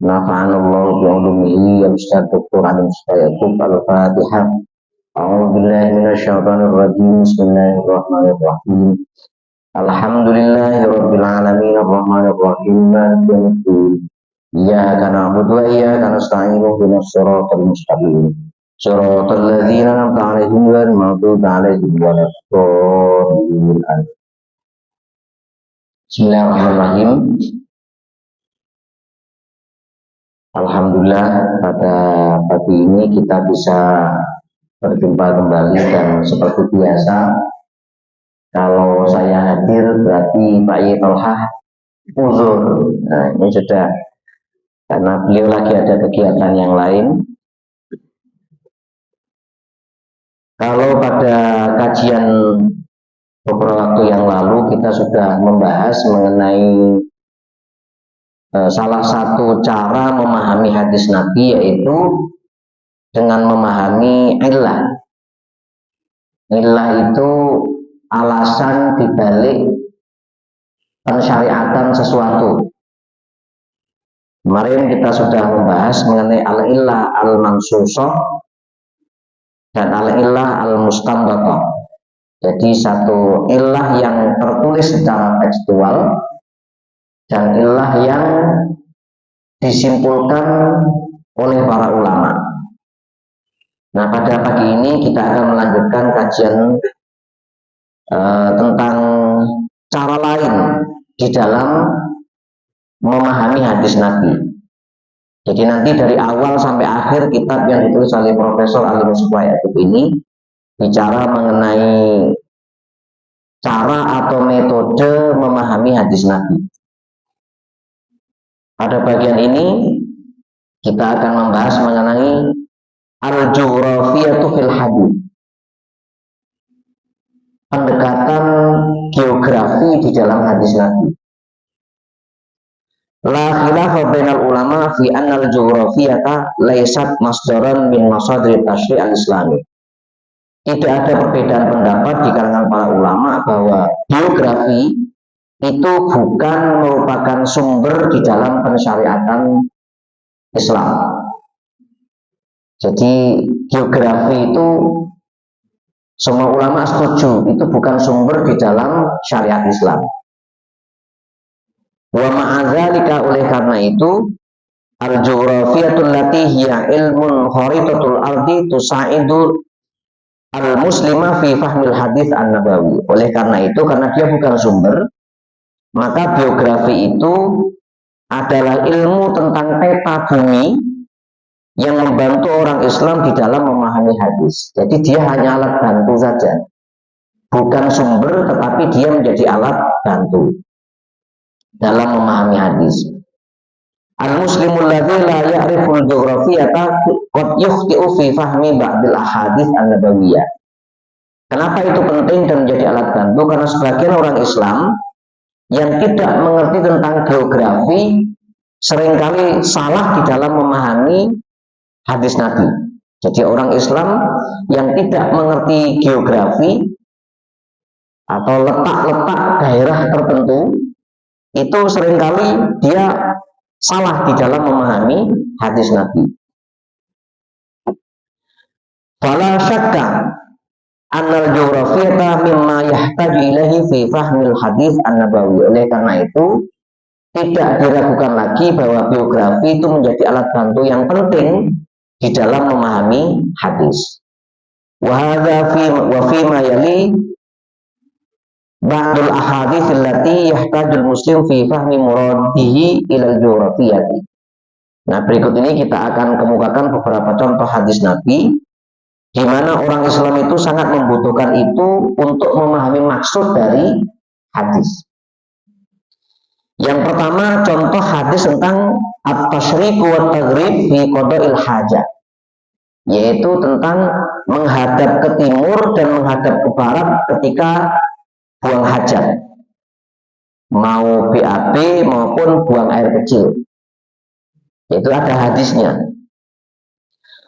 nafa'anallahu bi'ulumihi ya Ustaz Dr. Alim Syayakub Al-Fatihah. A'udzubillahi minasyaitonir rajim. Bismillahirrahmanirrahim. Alhamdulillahirabbil alamin arrahmanir rahim maliki yaumiddin. Iyyaka na'budu wa iyyaka nasta'in ihdinas siratal mustaqim. Siratal ladzina an'amta 'alaihim ghairil maghdubi 'alaihim waladdallin. Bismillahirrahmanirrahim. Alhamdulillah pada pagi ini kita bisa berjumpa kembali dan seperti biasa kalau saya hadir berarti Pak Ye Tolhah uzur. Nah ini sudah karena beliau lagi ada kegiatan yang lain. Kalau pada kajian beberapa waktu yang lalu kita sudah membahas mengenai salah satu cara memahami hadis Nabi yaitu dengan memahami illah. Illah itu alasan dibalik pensyariatan sesuatu. Kemarin kita sudah membahas mengenai al-illah al-mansusah dan al-illah al-mustanbatah. Jadi satu illah yang tertulis secara tekstual dan illah yang disimpulkan oleh para ulama. Nah pada pagi ini kita akan melanjutkan kajian tentang cara lain di dalam memahami hadis Nabi. Jadi nanti dari awal sampai akhir kitab yang ditulis oleh Profesor Ali Musbah Yaqub ini bicara mengenai cara atau metode memahami hadis Nabi. Pada bagian ini kita akan membahas mengenai al-jughrafiyatu fil hadis. Pendekatan geografi di dalam hadis Nabi. La khilafa bainal ulama fi annal jughrafiyata laysat masdaran min masadir tasyri' al-islami. Tidak ada perbedaan pendapat di kalangan para ulama bahwa geografi itu bukan merupakan sumber di dalam pensyariatan Islam. Jadi geografi itu semua ulama setuju itu bukan sumber di dalam syariat Islam. Wa ma'adzalika oleh karena itu al-jughrafiyatul lati hiya ilmun kharitatul ardi tusaidu al-muslima fi fahmil hadis an-nabawi. Oleh karena itu karena dia bukan sumber, maka geografi itu adalah ilmu tentang peta bumi yang membantu orang Islam di dalam memahami hadis. Jadi dia hanya alat bantu saja, bukan sumber, tetapi dia menjadi alat bantu dalam memahami hadis. Al-muslimul ladzi la ya'riful jughrafiyata qad yukhti'u fi fahmi ba'dil ahadits an-nabawiyyah. Kenapa itu penting dan menjadi alat bantu? Karena sebagian orang Islam yang tidak mengerti tentang geografi seringkali salah di dalam memahami hadis Nabi. Jadi orang Islam yang tidak mengerti geografi atau letak-letak daerah tertentu itu seringkali dia salah di dalam memahami hadis Nabi. Fala syakka annal jughrafiyata mimma yahtaju ilaihi fi fahmil hadis an-nabawi. Oleh karena itu tidak diragukan lagi bahwa geografi itu menjadi alat bantu yang penting di dalam memahami hadis. Wa fi ma yali ba'dul ahadits allati yahtajul muslim fi fahmi muradihi ilal jughrafiyati. Nah, berikut ini kita akan kemukakan beberapa contoh hadis Nabi di mana orang Islam itu sangat membutuhkan itu untuk memahami maksud dari hadis. Yang pertama contoh hadis tentang at-tasyriq wa taghrib fi qada'il hajat, yaitu tentang menghadap ke timur dan menghadap ke barat ketika buang hajat, mau BAB maupun buang air kecil. Itu ada hadisnya.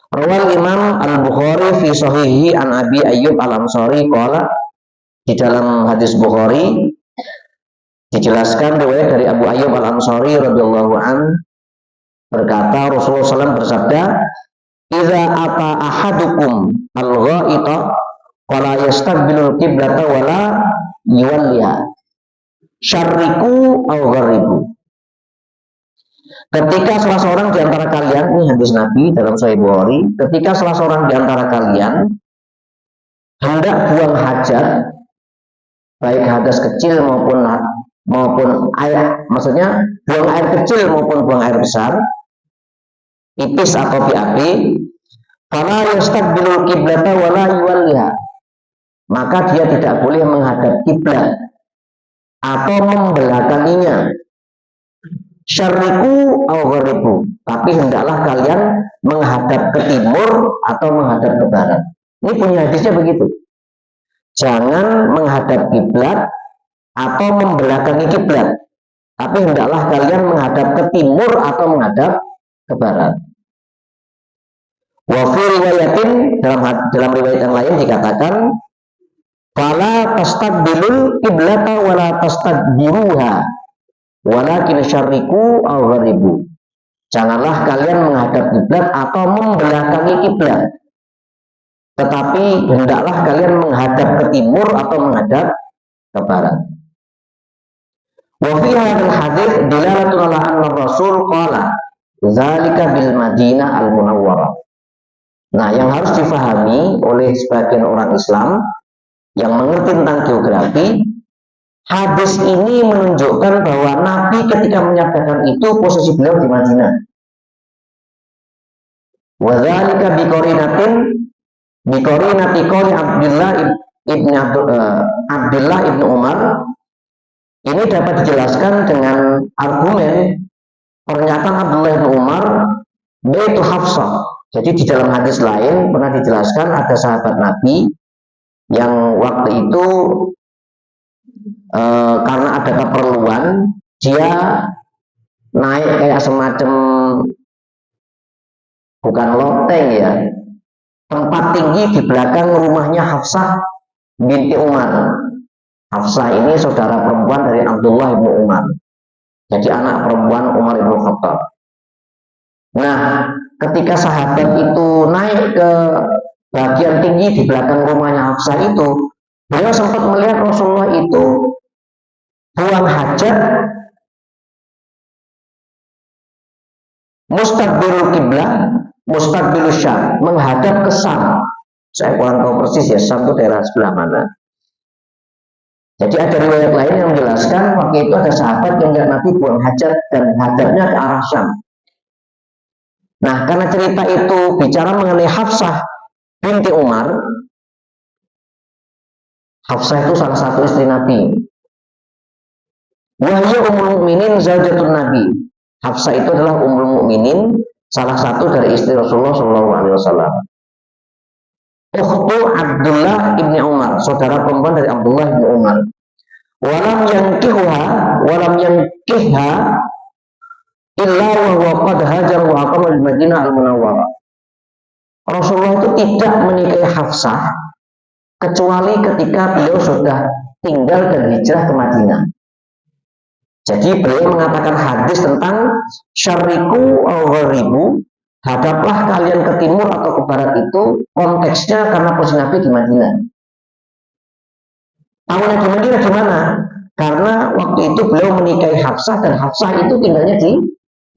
Rawal Imam Al-Bukhari fi sahihi an Abi Ayyub Al-Ansari qala, di dalam hadis Bukhari dijelaskan riwayat dari Abu Ayyub Al-Ansari radhiyallahu an, Berkata Rasulullah SAW bersabda, "Idza ata ahadukum al-ghaita fala yastaqbilul qiblata wala yuwalliha syarriku aw gharribu." Ketika salah seorang di antara kalian, ini hadis Nabi dalam Sahih Bukhari, ketika salah seorang di antara kalian hendak buang hajat, baik hadas kecil maupun air, maksudnya buang air kecil maupun buang air besar, pipis atau BAB, fala yastaqbilul qiblata wala yuwalliha, maka dia tidak boleh menghadap kiblat atau membelakanginya. Syarriku aw gharibu, tapi hendaklah kalian menghadap ke timur atau menghadap ke barat. Ini punya hadisnya begitu. Jangan menghadap kiblat atau membelakangi kiblat, tapi hendaklah kalian menghadap ke timur atau menghadap ke barat. Wa fi riwayatin, dalam riwayat yang lain dikatakan, fala tastaqbilul qiblata wala tastadbiruha walakin syarriku aw gharibu. Janganlah kalian menghadap kiblat atau membelakangi kiblat, tetapi hendaklah kalian menghadap ke timur atau menghadap ke barat. Wa fi hadzal hadits dilalatun ala anna Rasul qala dzalika bil Madinah al Munawwarah. Nah, yang harus difahami oleh sebagian orang Islam yang mengerti tentang geografi, hadis ini menunjukkan bahwa Nabi ketika menyatakan itu posisi beliau di Madinah. Wa dzalika biqorinati qouli Abdullah ibn Umar. Ini dapat dijelaskan dengan argumen pernyataan Abdullah bin Umar, Baitu Hafsah. Jadi di dalam hadis lain pernah dijelaskan ada sahabat Nabi yang waktu itu karena ada keperluan, dia naik kayak semacam, bukan loteng ya, tempat tinggi di belakang rumahnya Hafsah binti Umar. Hafsah ini saudara perempuan dari Abdullah bin Umar, jadi anak perempuan Umar bin Khattab. Nah, ketika sahabat itu naik ke bagian tinggi di belakang rumahnya Hafsah itu, beliau sempat melihat Rasulullah itu buang hajat mustaqbilul kiblat, mustaqbilul syam, menghadap ke Syam. Saya kurang tahu persis ya, Syam itu daerah sebelah mana. Jadi ada riwayat lain yang menjelaskan waktu itu ada sahabat yang melihat Nabi buang hajat dan hadapnya ke arah Syam. Nah, karena cerita itu bicara mengenai Hafsah binti Umar. Hafsah itu salah satu istri Nabi. Wahyu ummul mukminin zaujatun Nabi. Hafsah itu adalah ummul mukminin, salah satu dari istri Rasulullah SAW. Ukhtu Abdullah ibni Umar, saudara perempuan dari Abdullah ibni Umar. Walam yankihha illa wa huwa qad hajar wa aqama di Madinah al-Munawwarah. Rasulullah itu tidak menikahi Hafsah kecuali ketika beliau sudah tinggal dan hijrah ke Madinah. Jadi beliau mengatakan hadis tentang syarriku aw gharibu, hadaplah kalian ke timur atau ke barat, itu konteksnya karena posisi Nabi di Madinah. Tahunnya di Madinah gimana? Karena waktu itu beliau menikahi Hafsah dan Hafsah itu tinggalnya di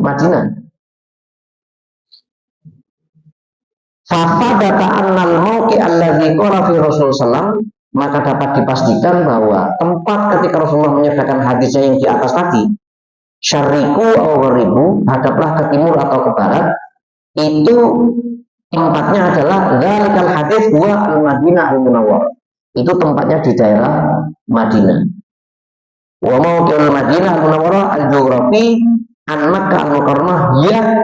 Madinah. Fafadata annal mauqi alladzi qala fi Rasul sallam, maka dapat dipastikan bahwa tempat ketika Rasulullah menyatakan hadisnya yang di atas tadi, syarriku aw gharibu, hadaplah ke timur atau ke barat, itu tempatnya adalah dzalikal hadis huwa al-Madinah al-Munawwarah. Itu tempatnya di daerah Madinah. Wa mauqi'ul Madinah al-Munawwarah al-geografi an Makkah al-Mukarramah ya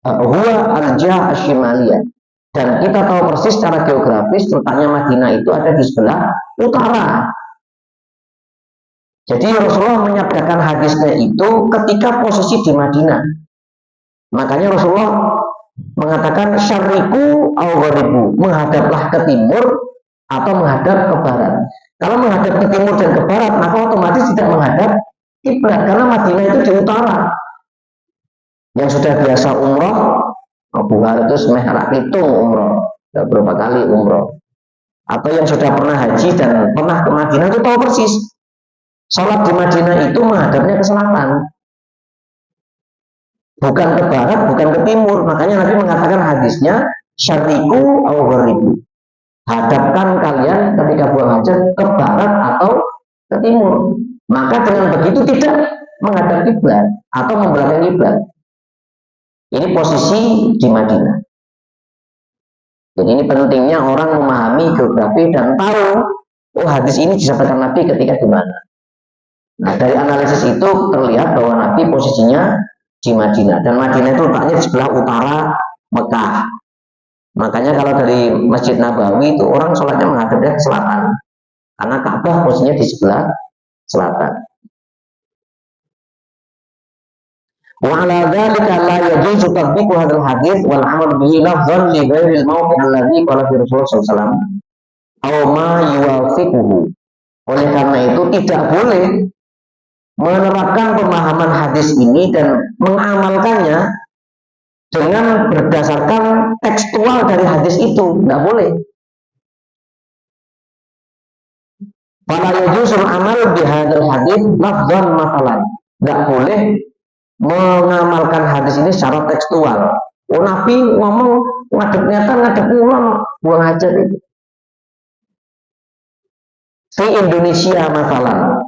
huwa al-jah asy-syimaliyah. Dan kita tahu persis secara geografis letaknya Madinah itu ada di sebelah utara. Jadi Rasulullah menyabdakan hadisnya itu ketika posisi di Madinah. Makanya Rasulullah mengatakan syarriku aw gharibu, menghadaplah ke timur atau menghadap ke barat. Kalau menghadap ke timur dan ke barat, maka otomatis tidak menghadap kiblat karena Madinah itu di utara. Yang sudah biasa umroh, Abu Hurairah itu semeharak hitung umroh, sudah berapa kali umroh. Atau yang sudah pernah haji dan pernah ke Madinah itu tahu persis. Sholat di Madinah itu menghadapnya ke selatan, bukan ke barat, bukan ke timur. Makanya Nabi mengatakan hadisnya, syariku au gharibu. Hadapkan kalian ketika buang hajat ke barat atau ke timur. Maka dengan begitu tidak menghadap kiblat atau membelakangi kiblat. Ini posisi di Madinah. Jadi ini pentingnya orang memahami geografi dan tahu, oh hadis ini disampaikan Nabi ketika di mana. Nah dari analisis itu terlihat bahwa Nabi posisinya di Madinah, dan Madinah itu letaknya di sebelah utara Mekah. Makanya kalau dari Masjid Nabawi itu orang sholatnya menghadapnya ke selatan, karena Ka'bah posisinya di sebelah selatan. Wa ala dzalika la yajuzu tatbiqu hadzal hadits wal 'amal bihi lafdhan li ghairil mawdi' alladhi qala fi Rasulullah sallallahu alaihi wasallam aw ma yuwafiquhu. Oleh karena itu tidak boleh menerapkan pemahaman hadis ini dan mengamalkannya dengan berdasarkan tekstual dari hadis itu, tidak boleh. Fala yajuzul amal bihadzal hadits lafdhan masalan. Tidak boleh mengamalkan hadis ini secara tekstual. Oh Nabi ngomong ngadep pulang buang hajat itu. Di Indonesia masalah.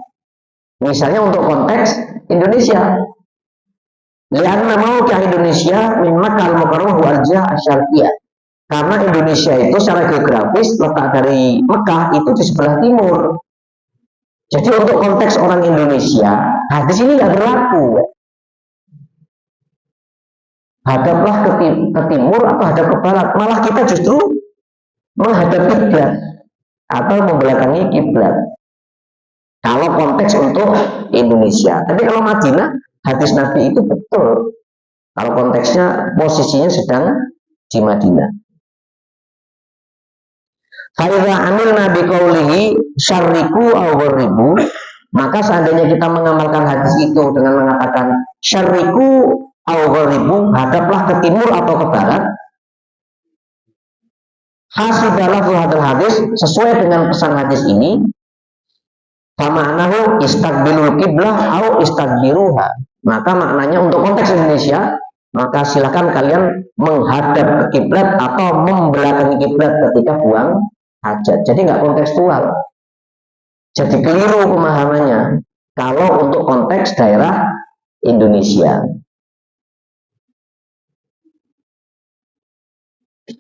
Misalnya untuk konteks Indonesia. Lianna mau ke Indonesia min Makkah al-Mukarramah wal Jihah asy-Syarqiyah. Karena Indonesia itu secara geografis letak dari Mekah itu di sebelah timur. Jadi untuk konteks orang Indonesia, hadis ini nggak berlaku. Hadaplah ke timur atau hadap ke barat. Malah kita justru menghadap kiblat atau membelakangi kiblat. Kalau konteks untuk Indonesia. Tapi kalau Madinah, hadis Nabi itu betul. Kalau konteksnya posisinya sedang di Madinah. Fa'idha amilna biqaulihi syarriku aw gharibu, maka seandainya kita mengamalkan hadis itu dengan mengatakan syarriku aw gharibu, hadaplah ke timur atau ke barat, hasibalah hadal hadis, sesuai dengan pesan hadis ini, fama'nahu istaqbilul qiblah au istaqbiruha. Maka maknanya untuk konteks Indonesia, maka silakan kalian menghadap ke kiblat atau membelakangi kiblat ketika buang hajat. Jadi nggak kontekstual. Jadi keliru pemahamannya kalau untuk konteks daerah Indonesia.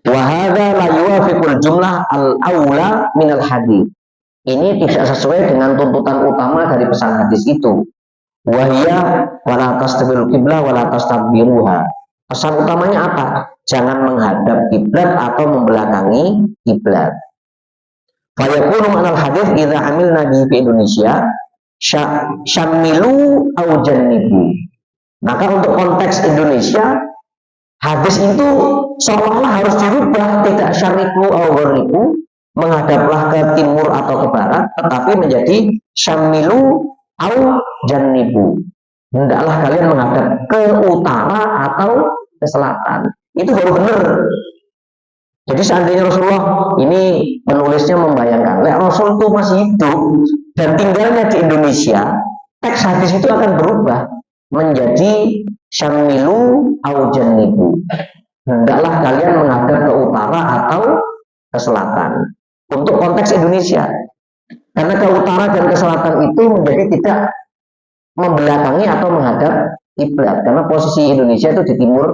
Wa hadza la yuwafiqul jumlah al-aula minal hadits. Ini tidak sesuai dengan tuntutan utama dari pesan hadis itu. Wahia wala tastabil qiblah wala tastabbiruha. Pesan utamanya apa? Jangan menghadap kiblat atau membelakangi kiblat. Fa yakunu ma'al hadis idza amilna di Indonesia syamilu au jannibu. Maka untuk konteks Indonesia, hadis itu seolah-olah harus dirubah, tidak syariku au gharibu, menghadaplah ke timur atau ke barat, tetapi menjadi syamilu au jannibu. Hendaklah kalian menghadap ke utara atau ke selatan. Itu baru benar. Jadi seandainya Rasulullah ini penulisnya membayangkan, Rasul itu masih hidup dan tinggalnya di Indonesia, teks hadis itu akan berubah menjadi syamilu au jannibu. Hendaklah kalian menghadap ke utara atau ke selatan. Untuk konteks Indonesia, karena ke utara dan ke selatan itu menjadi tidak membelakangi atau menghadap kiblat, karena posisi Indonesia itu di timur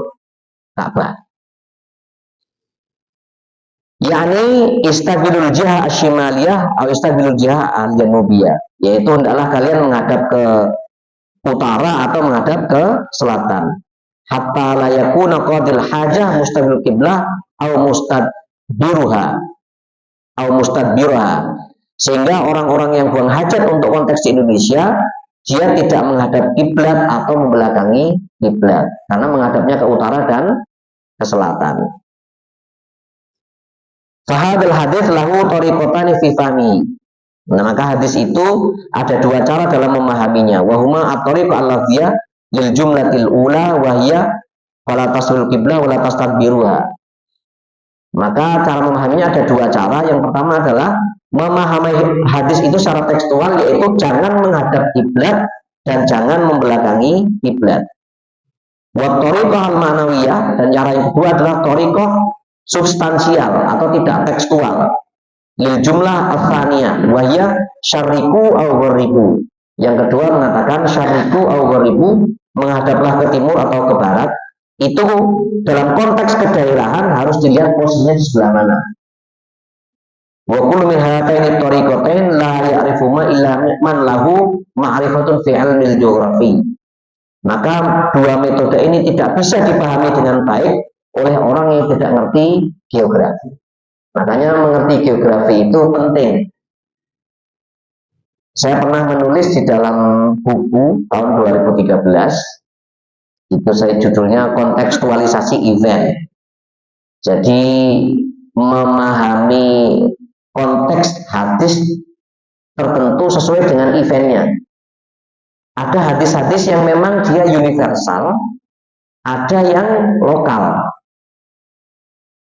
Ka'bah. yakni istabilul jihah asyimaliyah atau istabilul jihah al-janubiyah, yaitu hendaklah kalian menghadap ke utara atau menghadap ke selatan. Hatta la yakuna qadil hajah mustabil qiblah atau mustadbiruha, sehingga orang-orang yang buang hajat untuk konteks di Indonesia, dia tidak menghadap kiblat atau membelakangi kiblat, karena menghadapnya ke utara dan ke selatan. Fahadil hadis lahu tariqatani fi fahmi. Nah, maka hadis itu ada dua cara dalam memahaminya. Wahuma at-tariq al-lafziyah lil jumlatil ula wa hiya Wala tasrul qiblah wala tastadbiruha. Maka cara memahaminya ada dua cara. Yang pertama adalah memahami hadis itu secara tekstual, yaitu jangan menghadap kiblat dan jangan membelakangi kiblat. Wa thariqah al-ma'nawiyah, dan cara yang kedua adalah thariqah substansial atau tidak tekstual. Lil jumlah ats-tsaniyah wa hiya syarriqu aw gharibu. Yang kedua mengatakan syarriqu aw gharibu, menghadaplah ke timur atau ke barat. Itu dalam konteks kedaerahan harus dilihat posisinya di sebelah mana. Wa kullu min hataini tariqatain la ya'rifu ma illa man lahu ma'rifatun fi ilmil geografi. Maka dua metode ini tidak bisa dipahami dengan baik oleh orang yang tidak ngerti geografi. Makanya mengerti geografi itu penting. Saya pernah menulis di dalam buku tahun 2013. Itu saya judulnya kontekstualisasi event. Jadi memahami konteks hadis tertentu sesuai dengan eventnya. Ada hadis-hadis yang memang dia universal, ada yang lokal,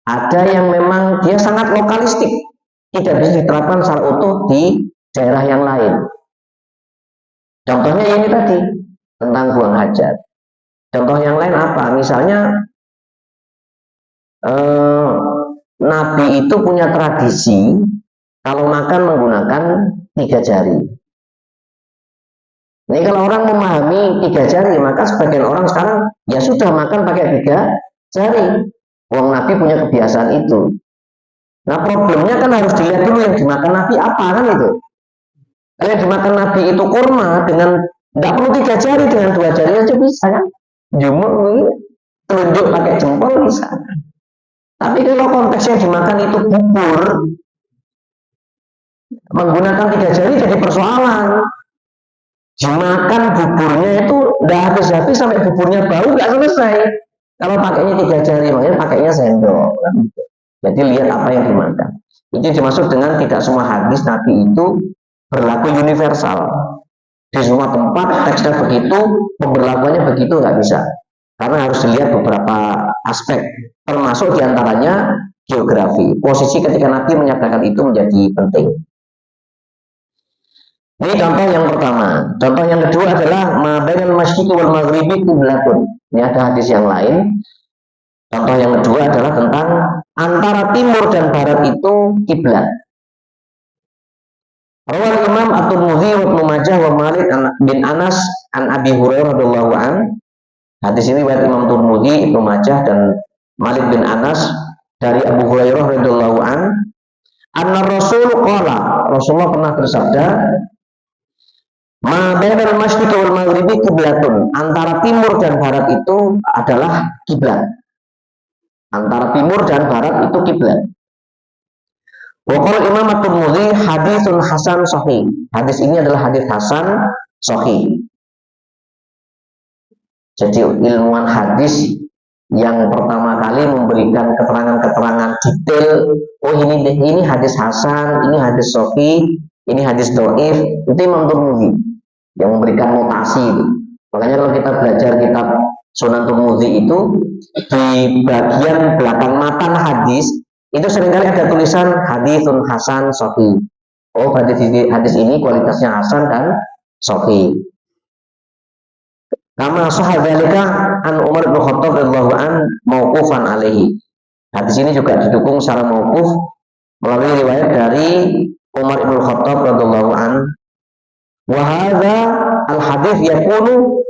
ada yang memang dia sangat lokalistik, tidak bisa diterapkan secara utuh di daerah yang lain. Contohnya ini tadi tentang buang hajat. Contoh yang lain apa? Misalnya Nabi itu punya tradisi kalau makan menggunakan 3 jari. Ini kalau orang memahami 3 jari, maka sebagian orang sekarang ya sudah makan pakai 3 jari. Wong Nabi punya kebiasaan itu. Nah problemnya kan harus dilihat dulu yang dimakan Nabi apa kan itu. Kalau yang dimakan Nabi itu kurma dengan tidak perlu 3 jari, dengan 2 jari aja bisa kan. Jumur telunjuk pakai jempol bisa. Tapi kalau konteksnya dimakan itu bubur, menggunakan 3 jari jadi persoalan. Dimakan buburnya itu udah habis-habis sampai buburnya bau nggak selesai. Kalau pakainya 3 jari, makanya pakainya sendok. Jadi lihat apa yang dimakan. Itu dimaksud dengan tidak semua hadis Nabi itu berlaku universal. Di semua tempat teksnya begitu, pemberlakuannya begitu nggak bisa. Karena harus dilihat beberapa aspek, termasuk diantaranya geografi. Posisi ketika Nabi menyatakan itu menjadi penting. Ini contoh yang pertama. Contoh yang kedua adalah ma bainal masyriqi wal maghribi qiblatun. Ini ada hadis yang lain. Contoh yang kedua adalah tentang antara timur dan barat itu kiblat. Rawal Imam At-Tirmidzi wa Ibnu Majah wa Malik bin Anas an Abi Hurairah radhiyallahu an. Hadis ini riwayat Imam Tirmidzi, Ibnu Majah dan Malik bin Anas dari Abu Hurairah radhiyallahu an. Anna Rasul qala, Rasulullah pernah bersabda, ma bainal masyriqi wal maghribi qiblatun. Antara timur dan barat itu adalah kiblat. Antara timur dan barat itu kiblat. Waqala Imam At-Tirmidzi haditsun hasan sahih. Hadis ini adalah hadis hasan sahih. Jadi ilmuwan hadis yang pertama kali memberikan keterangan-keterangan detail, oh ini hadis hasan, ini hadis sahih, ini hadis dhaif, itu Imam Tirmidzi yang memberikan notasi itu. Makanya kalau kita belajar kitab Sunan Tirmidzi itu di bagian belakang matan hadis itu seringkali ada tulisan haditsun hasan sahih. Oh, hadis ini kualitasnya hasan dan sahih. Kama sahadzalika an Umar bin Khattab radhiyallahu an mauqufan alaihi. Hadis ini juga didukung secara mauquf melalui riwayat dari Umar bin Khattab radhiyallahu an. Wa hadza al hadits yakunu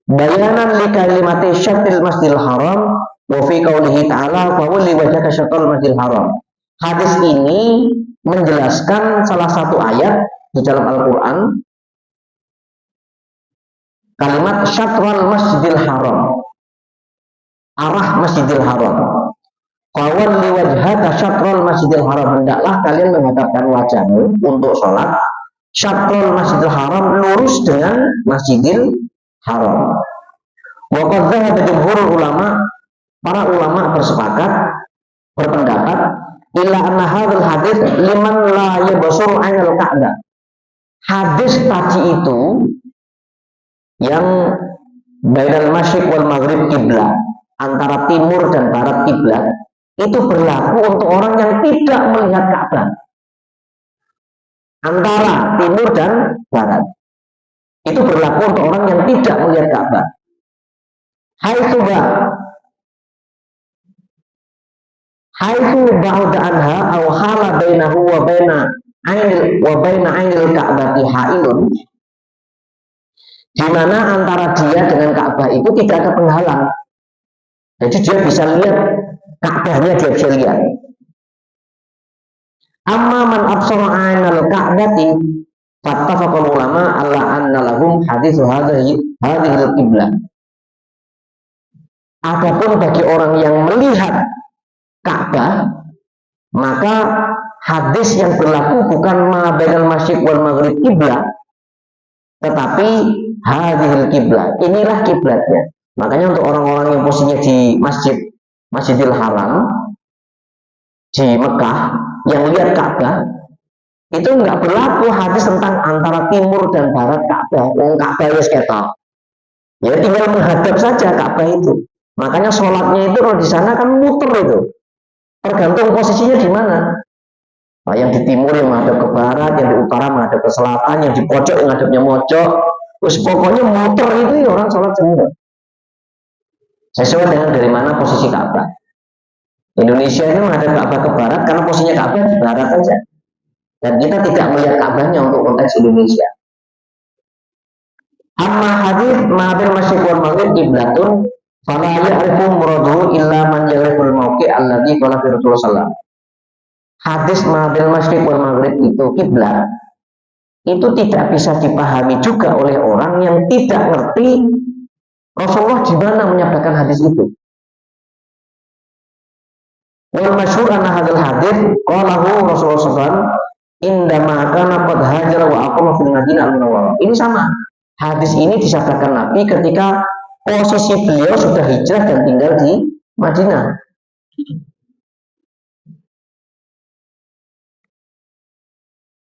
bayanan li kalimati syatil masjidil haram wa fi qaulihi ta'ala fa walli wajhaka syatal masjidil haram. Hadis ini menjelaskan salah satu ayat di dalam Al-Qur'an, kalimat syatral masjidil haram, arah masjidil haram. Fa walli wajhaka syatal masjidil haram, hendaklah kalian menghadapkan wajahmu untuk sholat syatrul masjidil haram, lurus dengan masjidil haram. Wa qad dhahaba jumhurul ulama, para ulama berpendapat illa anna hadzal hadits liman la yabsuru ainal ka'bah. Hadis tadi itu yang bainal masyriq wal maghrib kiblat, antara timur dan barat kiblat, itu berlaku untuk orang yang tidak melihat Ka'bah. Antara timur dan barat itu berlaku untuk orang yang tidak melihat Ka'bah. Haitsu ba'da anha aw hala bainahu wa baina ainil Ka'bati hailun, di mana antara dia dengan Ka'bah itu tidak ada penghalang. Jadi dia bisa lihat Ka'bahnya, dia bisa lihat. Amma man absara ainal Ka'bati fattafaqal ulama alla anna lahum haditsu hadhihi al-qiblah. Adapun bagi orang yang melihat Ka'bah, maka hadis yang berlaku bukan ma bainal masyriq wal maghrib kiblat, tetapi hadhil kiblat, inilah kiblatnya. Makanya untuk orang-orang yang posisinya di Masjidil Haram di Mekah yang lihat Ka'bah, itu nggak berlaku hadis tentang antara timur dan barat Ka'bah. Ka'bah ya ketok, ya tinggal menghadap saja Ka'bah itu. Makanya sholatnya itu kalau di sana kan muter itu, tergantung posisinya di mana. Nah, yang di timur yang menghadap ke barat, yang di utara menghadap ke selatan, yang di pojok yang menghadapnya mojok. Terus pokoknya muter itu ya orang sholat semua. Sesuai dengan dari mana posisi Ka'bah. Indonesia ini menghadap Ka'bah ke barat karena posisinya Ka'bah di barat saja. Dan kita tidak melihat Ka'bahnya untuk konteks Indonesia. Amma hadis ma'abil masyriq wal maghrib qiblatun fala ya'rifu muraduhu illa man ya'riful mawqi' alladhi qala fi Rasulullah sallallahu alaihi wasallam. Hadis ma'abil masyriq wal maghrib itu kiblat, itu tidak bisa dipahami juga oleh orang yang tidak ngerti Rasulullah di mana menyampaikan hadis itu. Wal masyhur anna hadzal hadis qalahu Rasulullah sallallahu alaihi wasallam indama kana qad hajara wa aqama fil Madinah al-Munawwarah. Ini sama. Hadis ini disabdakan Nabi ketika posisi beliau sudah hijrah dan tinggal di Madinah.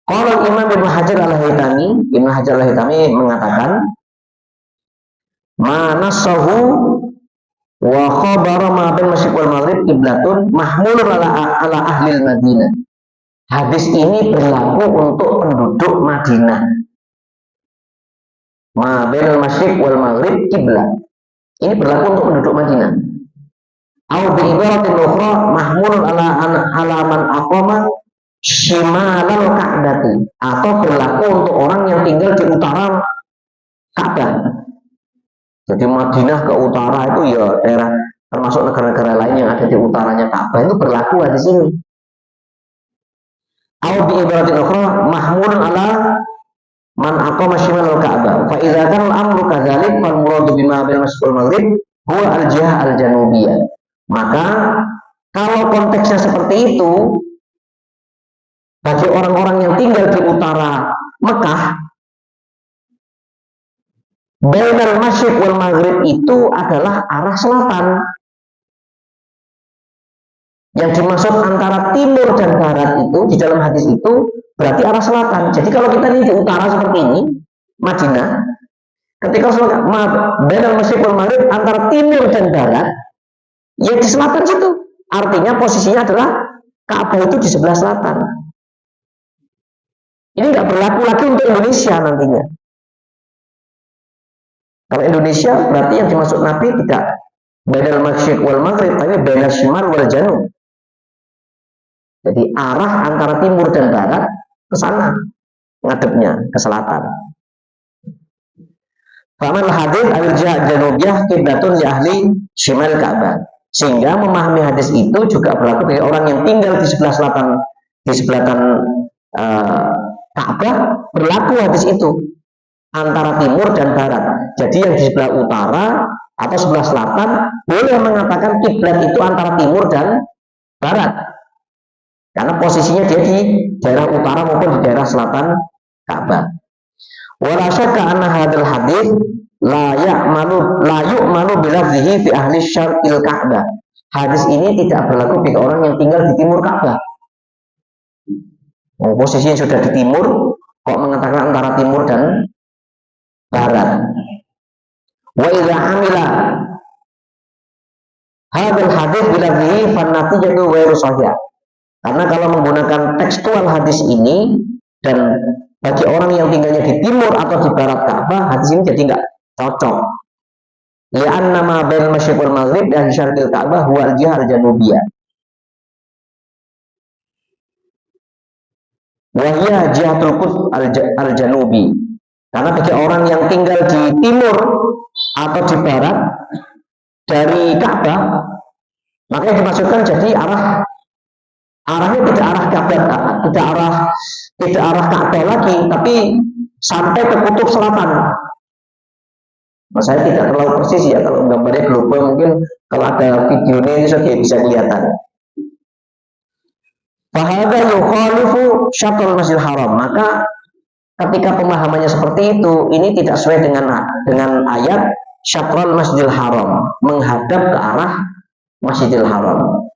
Kalau Imam Ibnu Hajar al-Haytami mengatakan, manasahu wa khabara ma bain masyriq wal maghrib qiblatun mahmulun ala ahli Madinah. Hadis ini berlaku untuk penduduk Madinah. Ma bain masyriq wal maghrib qiblat. Ini berlaku untuk penduduk Madinah. Au bi ibaratin ukhra mahmulun ala man aqama shimalal Ka'bati, atau berlaku untuk orang yang tinggal di utara Ka'bah. Jadi Madinah ke utara itu ya daerah, termasuk negara-negara lain yang ada di utaranya Ka'bah, itu berlaku di sini. Au bi ibaratin ukhra mahmulun ala man aqama shimalal Ka'bah. Fa idza kana al-amru kadzalik fal muradu bima bain masyriq wal maghrib huwa al-jihah al-janubiyah. Maka kalau konteksnya seperti itu, bagi orang-orang yang tinggal di utara Mekah, bainal masyriq wal maghrib itu adalah arah selatan. Yang dimaksud antara timur dan barat itu di dalam hadis itu berarti arah selatan. Jadi kalau kita ini di utara seperti ini, Madinah, ketika bainal masyriq wal maghrib antara timur dan barat, ya di selatan situ. Artinya posisinya adalah Ka'bah itu di sebelah selatan. Ini nggak berlaku lagi untuk Indonesia nantinya. Kalau Indonesia berarti yang dimaksud Nabi tidak bainal masyriq wal maghrib, tapi bainal shimal wal janub. Jadi arah antara timur dan barat ke sana, ngadepnya ke selatan. Faman hadis al-jihad janubiyah qiblatun li ahli shimal Ka'bah. Sehingga memahami hadis itu juga berlaku bagi orang yang tinggal di sebelah selatan Ka'bah, berlaku hadis itu antara timur dan barat. Jadi yang di sebelah utara atau sebelah selatan boleh mengatakan kiblat itu antara timur dan barat, karena posisinya dia di daerah utara maupun di daerah selatan Ka'bah. Wala syakka anna hadzal hadis la yu'manu bilafzihi fi ahli syarqil Ka'bah. Hadis ini tidak berlaku bagi orang yang tinggal di timur Ka'bah. Posisinya sudah di timur, kok mengatakan antara timur dan barat. Wa idza amila hadal hadis bilafzihi fan natijatu ghairu sahih. Karena kalau menggunakan tekstual hadis ini dan bagi orang yang tinggalnya di timur atau di barat Ka'bah, hadis ini jadi nggak cocok. Li'anna ma bainal masyriq wal maghrib dan syarqil Ka'bah huwa al-jihah al-janubiyah. Wa hiya jihatul qutb al-janubi. Karena bagi orang yang tinggal di timur atau di barat dari Ka'bah, maka yang dimaksudkan jadi arahnya tidak arah Ka'bah, tidak arah Ka'bah lagi, tapi sampai ke kutub selatan. Nah, saya tidak terlalu persis ya, kalau gambarnya global mungkin kalau ada videonya ini bisa kelihatan. Fahada yukhalifu syatrul Masjidil Haram. Maka ketika pemahamannya seperti itu, ini tidak sesuai dengan ayat syatrul Masjidil Haram, menghadap ke arah Masjidil Haram.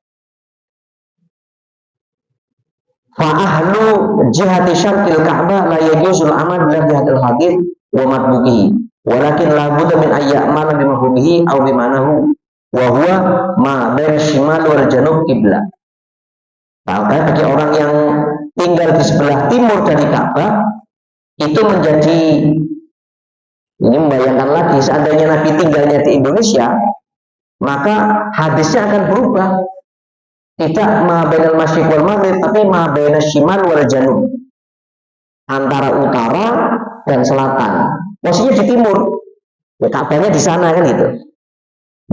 Fa ahlu jihati syarqil Ka'bah la yajuzul amal bila jihatil hadith wa matbuqihi. Walakin la budda min ayya'mala bimahrumihi aw bimanahu wa huwa ma baina shimal wal janub qiblah. Maka bagi orang yang tinggal di sebelah timur dari Ka'bah itu menjadi, ini membayangkan lagi seandainya Nabi tinggalnya di Indonesia, maka hadisnya akan berubah. Tidak ma bainal masyriq wal maghrib, tapi ma bainas shimal wal janub, antara utara dan selatan. Posisinya di timur, ya Ka'bahnya di sana kan gitu.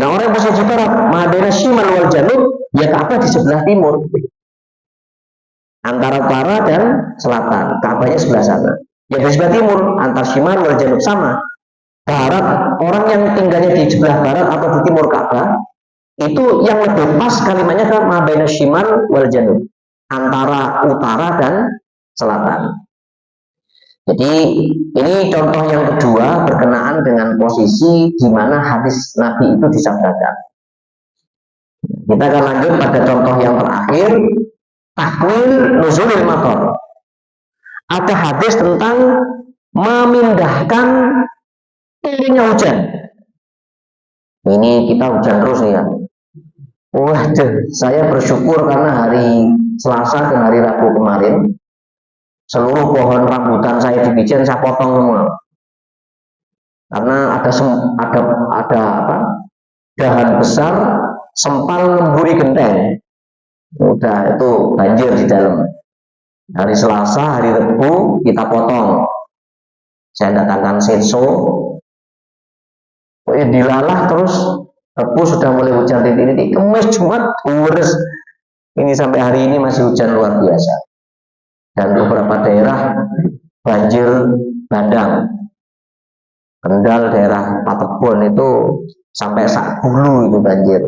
Nah orang yang posisi di barat, ma bainas shimal wal janub, ya Ka'bah di sebelah timur, antara utara dan selatan. Ka'bahnya sebelah sana. Ya di sebelah timur, antara shimal wal janub sama. Barat, orang yang tinggalnya di sebelah barat atau di timur Ka'bah, itu yang lebih pas kalimatnya kan ma bainas shimal wal janub, antara utara dan selatan. Jadi ini contoh yang kedua berkenaan dengan posisi di mana hadis Nabi itu disabdakan. Kita akan lanjut pada contoh yang terakhir, takwil nuzulil matar. Ada hadis tentang memindahkan turunnya hujan. Ini kita hujan terus nih ya. Waduh, saya bersyukur karena hari Selasa dan hari Rabu kemarin seluruh pohon rambutan saya di Bijen saya potong semua. Karena ada dahan besar sempal ngemburi genteng. Udah itu banjir di dalam. Hari Selasa, hari Rabu kita potong. Saya datangkan senso. Dilalah terus Rabu sudah mulai hujan titik-titik, Kamis Jumat terus ini sampai hari ini masih hujan luar biasa, dan beberapa daerah banjir bandang. Kendal, daerah Patebon itu sampai sak bulu itu banjir.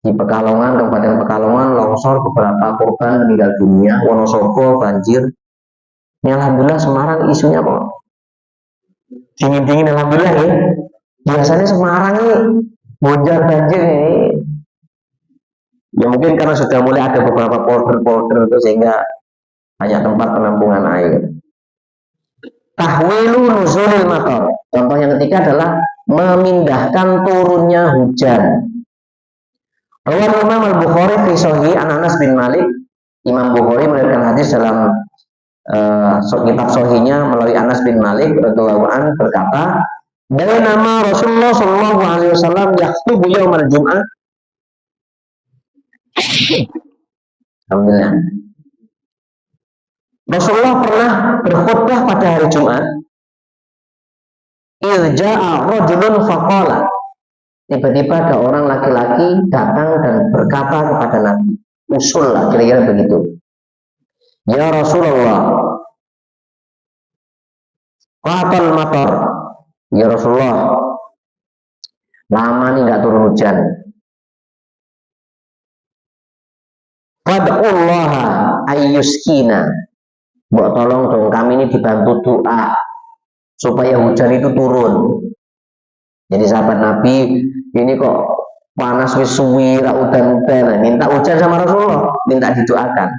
Di Pekalongan, Kabupaten Pekalongan longsor, beberapa korban meninggal dunia. Wonosobo banjir. Ini alhamdulillah Semarang isunya kok dingin-dingin alhamdulillah ya. Biasanya Semarang ini bonjar banjir ini. Ya mungkin karena sudah mulai ada beberapa polder itu sehingga banyak tempat penampungan air. Tahwilu nuzulil matar. Contoh yang ketiga adalah memindahkan turunnya hujan. Rawal Imam Al-Bukhari fi Sahih an Anas bin Malik. Imam Bukhari meriwayatkan hadis dalam kitab Sahihnya melalui Anas bin Malik radhiyallahu anhu berkata, dari nama Rasulullah Shallallahu Alaihi Wasallam yaktubu yaumal Jum'ah. Alhamdulillah. Rasulullah pernah berkhutbah pada hari Jumat. Irja'a rajulun faqala. Tiba-tiba ada orang laki-laki datang dan berkata kepada Nabi. Usul lah kira-kira begitu. Ya Rasulullah, qatal matar. Ya Rasulullah, lama nih nggak turun hujan. Fad'ullaha ayyuskina. Mbok tolong dong kami ini dibantu doa supaya hujan itu turun. Jadi sahabat Nabi ini kok panas wis suwi ra udan-udan, minta hujan sama Rasulullah, minta didoakan.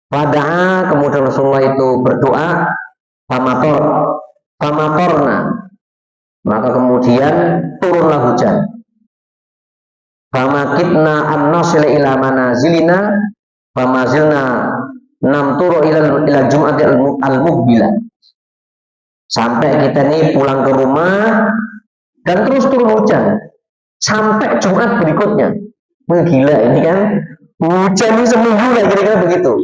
Padahal kemudian Rasulullah itu berdoa, pamatorna. Maka kemudian turunlah hujan. Famakitna an-nasila ila manazilina famazilna namturu ila jum'ati al-muqbilah. Sampai kita nih pulang ke rumah dan terus turun hujan sampai Jumat berikutnya. Gila ini kan, hujan ini seminggu lah kira-kira begitu.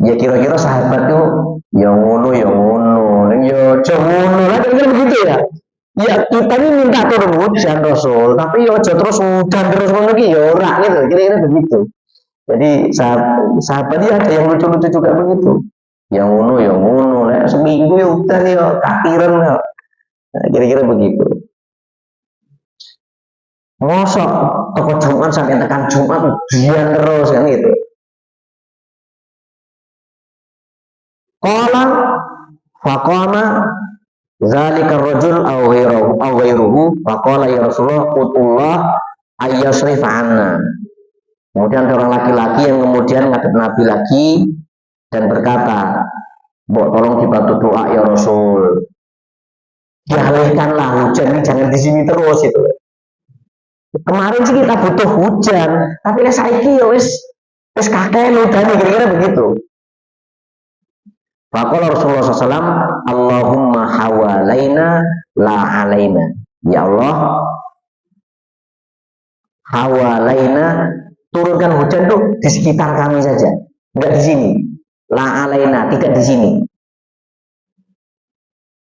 Ya kira-kira sahabat tuh ya ngono ya ngono lah kira-kira begitu ya. Ya kita ini minta turun hujan Rasul, tapi ya terus hujan terus lagi ya ora gitu, kira-kira begitu. Jadi sahabat dia ada yang lucu-lucu juga begitu. Yang ngono lah seminggu ya hujan ya kakiran ya. Nah, kira-kira begitu. Mosok toko Jumat sampai tekan Jumat hujan terus kan gitu. Qala faqama zalika rajul aw ghairuhu faqala ya Rasulullah qutullah ayyasrif anna. Kemudian ada orang laki-laki yang kemudian ngadep Nabi lagi dan berkata, "Mbok tolong dibantu doa ya Rasul. Dialihkanlah hujan ini jangan di sini terus itu." Kemarin sih kita butuh hujan, tapi saiki ya wis kakek udan kira-kira begitu. Faqala Rasulullah SAW, Allahumma hawalaina la alaina. Ya Allah, hawalaina, turunkan hujan tuh di sekitar kami saja, enggak di sini. La alaina, tidak di sini.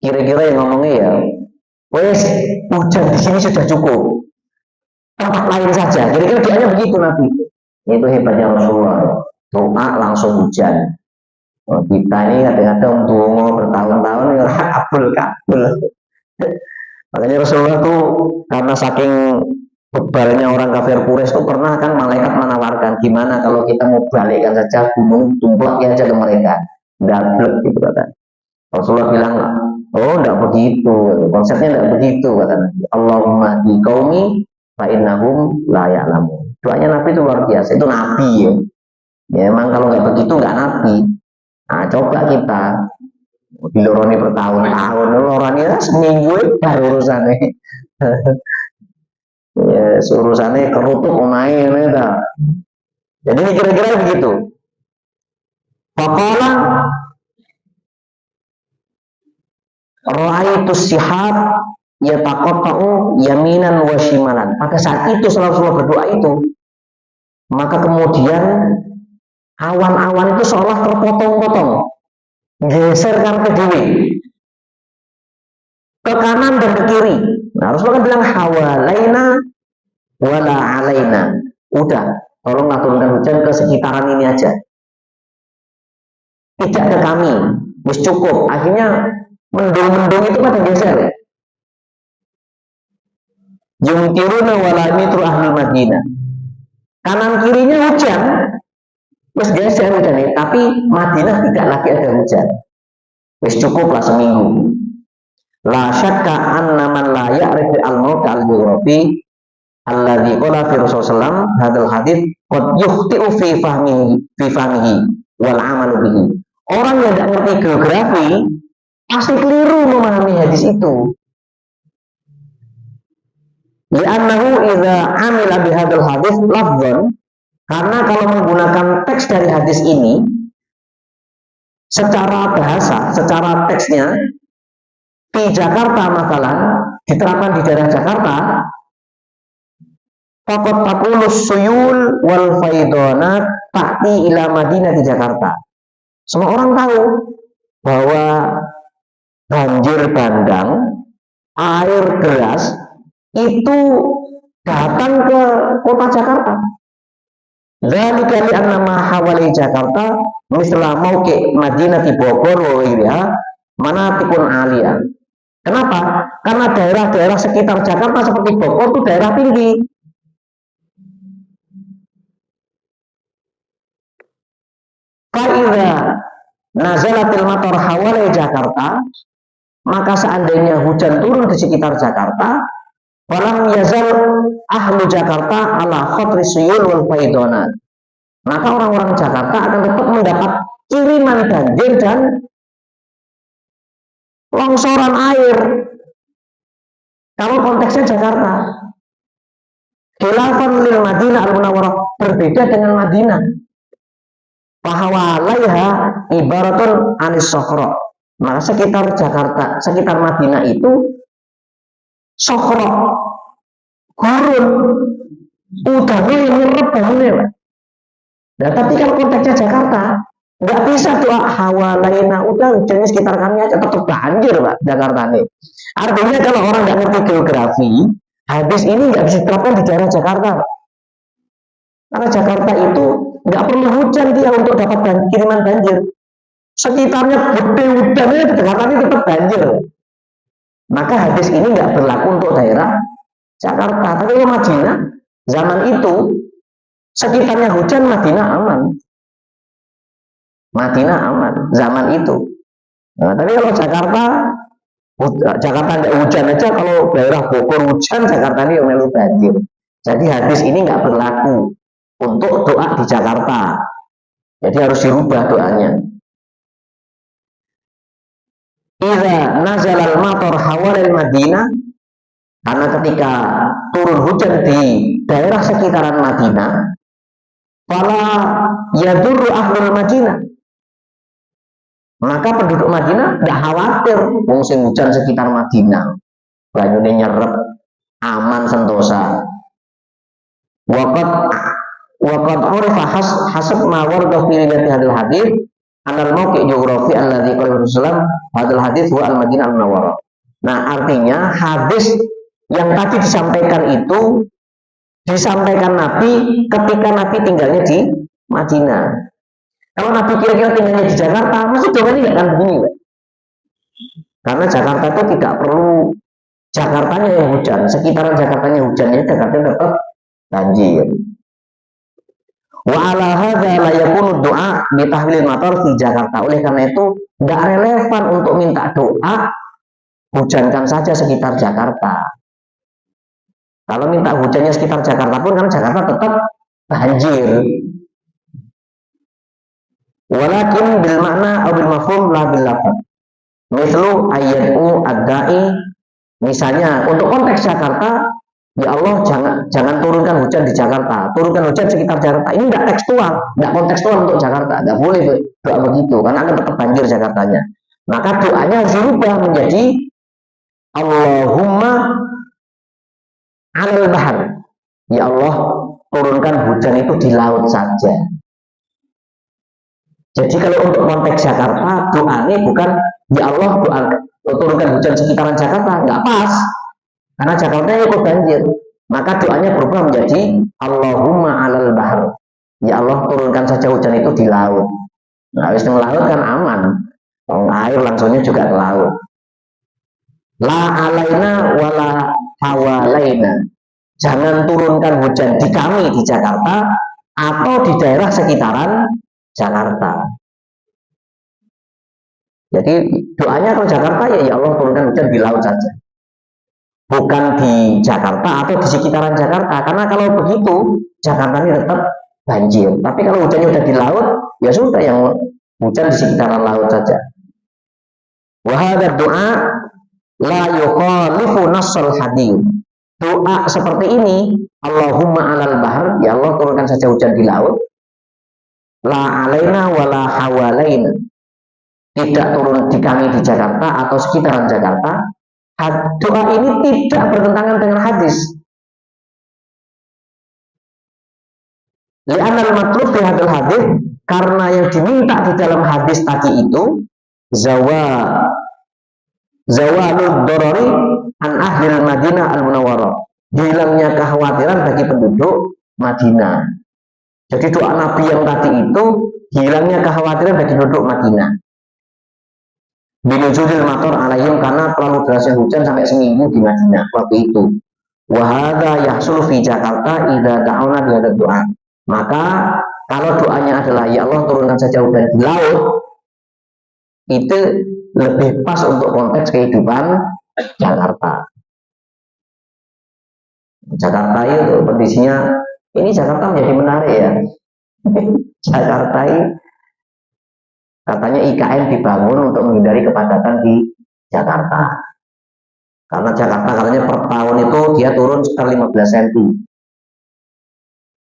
Kira-kira yang ngomongnya ya, wes hujan di sini sudah cukup. Tempat lain saja. Kira-kira dianya begitu Nabi. Itu hebatnya Rasulullah. Doa langsung hujan. Kita ini kadang-kadang tunggu bertahun-tahun ya kabul. Makanya Rasulullah tuh karena saking bebalnya orang kafir Quraisy itu pernah kan malaikat menawarkan gimana kalau kita mau balikkan saja gunung tumplaknya aja ke mereka, gablek gitu kata. Rasulullah bilang, oh enggak begitu, konsepnya enggak begitu kata Nabi. Allahumma di qaumi fa innahum la ya'lamun. Doanya Nabi itu luar biasa, itu Nabi ya. Ya memang kalau enggak begitu enggak Nabi. Nah, coba kita diloroni bertahun-tahun, loroni seminggu baru urusannya. Ya, urusannya kerutuk main ya. Jadi ini kira-kira begitu. Faqala ra'aitu sihab yataqatta'u yaminan wa shimalan. Pada saat itu Rasulullah berdoa itu, maka kemudian awan-awan itu seolah terpotong-potong, geser kan ke kiri, ke kanan dan ke kiri. Nah, Rasulullah bilang hawalaina wala alaina. Udah, tolonglah turunkan hujan ke sekitaran ini aja. Tidak ke kami, wis cukup. Akhirnya mendung-mendung itu pada geser. Yumtiruna wala mitru ahlul Madinah. Kanan kirinya hujan, wis geser hujan ini, tapi Madinah tidak lagi ada hujan. Wis cukuplah seminggu. La syakka anna man la ya'rifu al-mawqa al-jughrafi alladzi qala fi Rasulullah hadzal hadits qad yukhti'u fi fahmihi wal 'amalu bihi. Orang yang tidak ngerti geografi pasti keliru memahami hadis itu. Li'annahu idza 'amila bi hadzal hadits lafdhan, karena kalau menggunakan teks dari hadis ini secara bahasa, secara teksnya di Jakarta masalah diterapkan di daerah Jakarta, faqad taqulus suyul wal faidonat ta'ti ila Madinah di Jakarta. Semua orang tahu bahwa banjir bandang, air deras itu datang ke kota Jakarta. Dzalika li anna ma hawali Jakarta misla mauqi Madinati Bogor wa ghayriha manatikun aliyah. Kenapa? Karena daerah-daerah sekitar Jakarta seperti Bogor itu daerah tinggi. Fa'idha nazalatil matar hawali Jakarta, maka seandainya hujan turun di sekitar Jakarta, falam yazal ahlu Jakarta ala khatri suyul wal faidonat, maka orang-orang Jakarta akan tetap mendapat kiriman banjir dan longsoran air. Kalau konteksnya Jakarta, khilafan lil Madinah al-Munawwarah, berbeda dengan Madinah. Bahawalaiha ibaratun anis sokro. Maka sekitar Jakarta, sekitar Madinah itu sokro, gurun, udahnya nyerep bangunnya. Nah, tapi kalau konteksnya Jakarta, nggak bisa tuh hawalaina, udah hujannya sekitar kami aja, tetap banjir Pak Jakarta nih. Artinya kalau orang nggak ngerti geografi, hadis ini nggak bisa diterapkan di daerah Jakarta Pak. Karena Jakarta itu nggak perlu hujan dia untuk dapat kiriman banjir. Sekitarnya gede hujannya, Jakarta ini tetap banjir. Maka hadis ini nggak berlaku untuk daerah Jakarta. Tapi kalau Madinah, zaman itu sekitarnya hujan, Madinah aman. Madinah aman zaman itu. Nah, tapi kalau Jakarta nggak hujan aja, kalau daerah Bogor hujan, Jakarta ini yang melu banjir. Jadi hadis ini nggak berlaku untuk doa di Jakarta. Jadi harus dirubah doanya. Idza nazalal matar hawalil Madinah, karena ketika turun hujan di daerah sekitaran Madinah, fala yadurru ahlul Madinah, maka penduduk Madinah tidak khawatir musim hujan sekitar Madinah, banyune nyerep, aman sentosa. Waqad urifa hasab ma warada fi riwayat hadil hadis anal mauqi geografi alladzi qala Rasulullah hadal hadis wa al Madinah al-Munawwarah. Nah, artinya hadis yang tadi disampaikan itu disampaikan Nabi ketika Nabi tinggalnya di Madinah. Kalau Nabi kira-kira tinggalnya di Jakarta, masih doanya nggak akan begini, Pak. Karena Jakarta itu tidak perlu Jakartanya yang hujan, sekitaran Jakartanya hujannya, Jakarta tetap banjir. Wa ala hadza la yakunu doa bi tahwilil matar di Jakarta. Oleh karena itu tidak relevan untuk minta doa hujankan saja sekitar Jakarta. Kalau minta hujannya sekitar Jakarta pun, karena Jakarta tetap banjir. Walakin bil makna atau bil mafhum la bil lafaz. Mislu ayatu ad-da'i, misalnya untuk konteks Jakarta, ya Allah jangan turunkan hujan di Jakarta, turunkan hujan sekitar Jakarta. Ini tidak tekstual, tidak kontekstual untuk Jakarta. Tidak boleh doa begitu, karena akan tetap banjir Jakartanya. Maka doanya harus dirubah menjadi Allahumma alal bahar. Ya Allah, turunkan hujan itu di laut saja. Jadi kalau untuk konteks Jakarta, doanya bukan ya Allah doa turunkan hujan sekitaran Jakarta, nggak pas. Karena Jakarta ikut banjir. Maka doanya berubah menjadi Allahumma alal bahar. Ya Allah, turunkan saja hujan itu di laut. Nah, habis di laut kan aman. Air langsungnya juga ke laut. La alaina wala hawalaina. Jangan turunkan hujan di kami di Jakarta atau di daerah sekitaran Jakarta. Jadi doanya kalau Jakarta ya Allah turunkan hujan di laut saja, bukan di Jakarta atau di sekitaran Jakarta. Karena kalau begitu Jakarta ini tetap banjir. Tapi kalau hujannya udah di laut, ya sudah yang hujan di sekitaran laut saja. Wahada doa la yukhalifu nassal hadis. Doa seperti ini, Allahumma alal bahar, ya Allah turunkan saja hujan di laut. La alaina wala hawalaina, tidak turun di kami di Jakarta atau sekitaran Jakarta. Doa ini tidak bertentangan dengan hadis. Li'anal matlub fi hadal hadis, karena yang diminta di dalam hadis tadi itu zawalud dorori an ahlil Madinah al-Munawwarah, hilangnya kekhawatiran bagi penduduk Madinah. Jadi doa Nabi yang tadi itu hilangnya kekhawatiran bagi penduduk Madinah. Binuzulil mator alaihim, karena terlalu derasnya hujan sampai seminggu di Madinah waktu itu. Wahada yahsul fi Jakarta idza da'una bihadza doa. Maka kalau doanya adalah ya Allah turunkan saja hujan di laut, itu lebih pas untuk konteks kehidupan Jakarta. Jakarta itu kondisinya, ini Jakarta menjadi menarik ya. Jakarta ini katanya IKN dibangun untuk menghindari kepadatan di Jakarta. Karena Jakarta katanya per tahun itu dia turun sekitar 15 cm.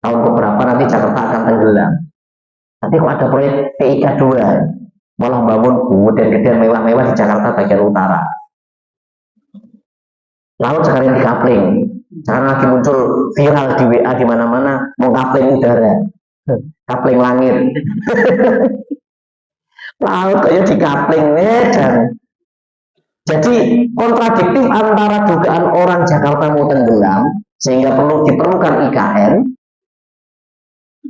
Tahun keberapa nanti Jakarta akan tenggelam. Tapi kok ada proyek TIK 2, malah bangun gede-gede mewah-mewah di Jakarta bagian utara. Laut sekalian di kapling. Sekarang lagi muncul viral di WA di mana-mana, mau kapling udara, kapling langit. Laut kayak di kapling dan jadi kontradiktif antara dugaan orang Jakarta mau tenggelam sehingga diperlukan IKN.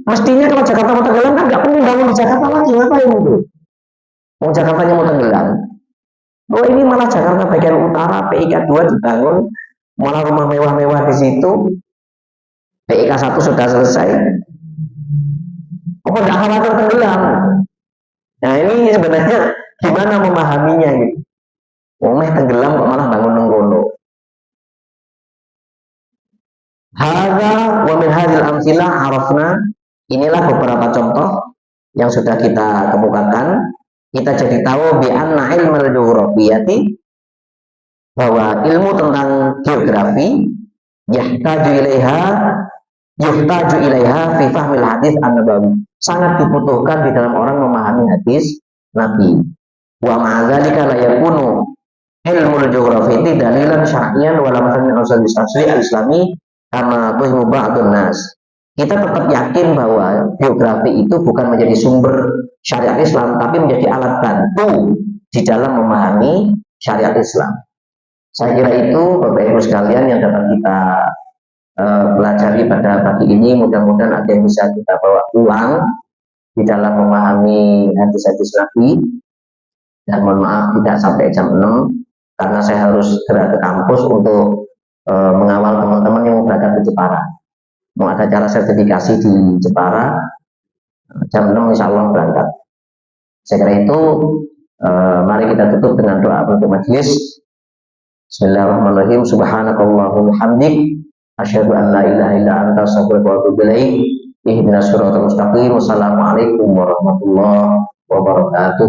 Mestinya kalau Jakarta mau tenggelam kan nggak perlu bangun di Jakarta lagi, ngapain itu? Mau Jakartanya mau tenggelam. Oh ini malah Jakarta bagian utara PIK 2 dibangun, malah rumah mewah-mewah di situ. PIK 1 sudah selesai. Apa nggak khawatir tenggelam? Nah ini sebenarnya gimana memahaminya gitu. Tenggelam kok malah bangun nenggono. Hadza wa min hadhil amsilah arafna. Inilah beberapa contoh yang sudah kita kemukakan. Kita jadi tahu bi anna ilmal jughrafiyati, bahwa ilmu tentang geografi yuhtaju ilaiha fi fahmil hadis an-nabawi, sangat dibutuhkan di dalam orang memahami hadis Nabi. Wa ma'adzalika la yakunu ilmu geografi dalilan syar'iyyan wala masalan min usul al-islami kama tuhimu ba'dun nas. Kita tetap yakin bahwa geografi itu bukan menjadi sumber syariat Islam, tapi menjadi alat bantu di dalam memahami syariat Islam. Saya kira itu Bapak Ibu sekalian yang dapat kita pelajari pada pagi ini. Mudah-mudahan ada yang bisa kita bawa pulang di dalam memahami hadis-hadis Nabi. Dan mohon maaf tidak sampai jam 6 karena saya harus segera ke kampus untuk mengawal teman-teman yang mau berangkat ke Jepara. Mau ada acara sertifikasi di Jepara, jam 6 insya Allah berangkat. Saya kira itu, mari kita tutup dengan doa untuk majelis. Bismillahirrahmanirrahim. Subhanakallahumma hamdik, asyhadu an la ilaha illa anta, astaghfiruka wa atubu ilaik. Ihdinas siratal mustaqim. Wassalamualaikum warahmatullahi wabarakatuh.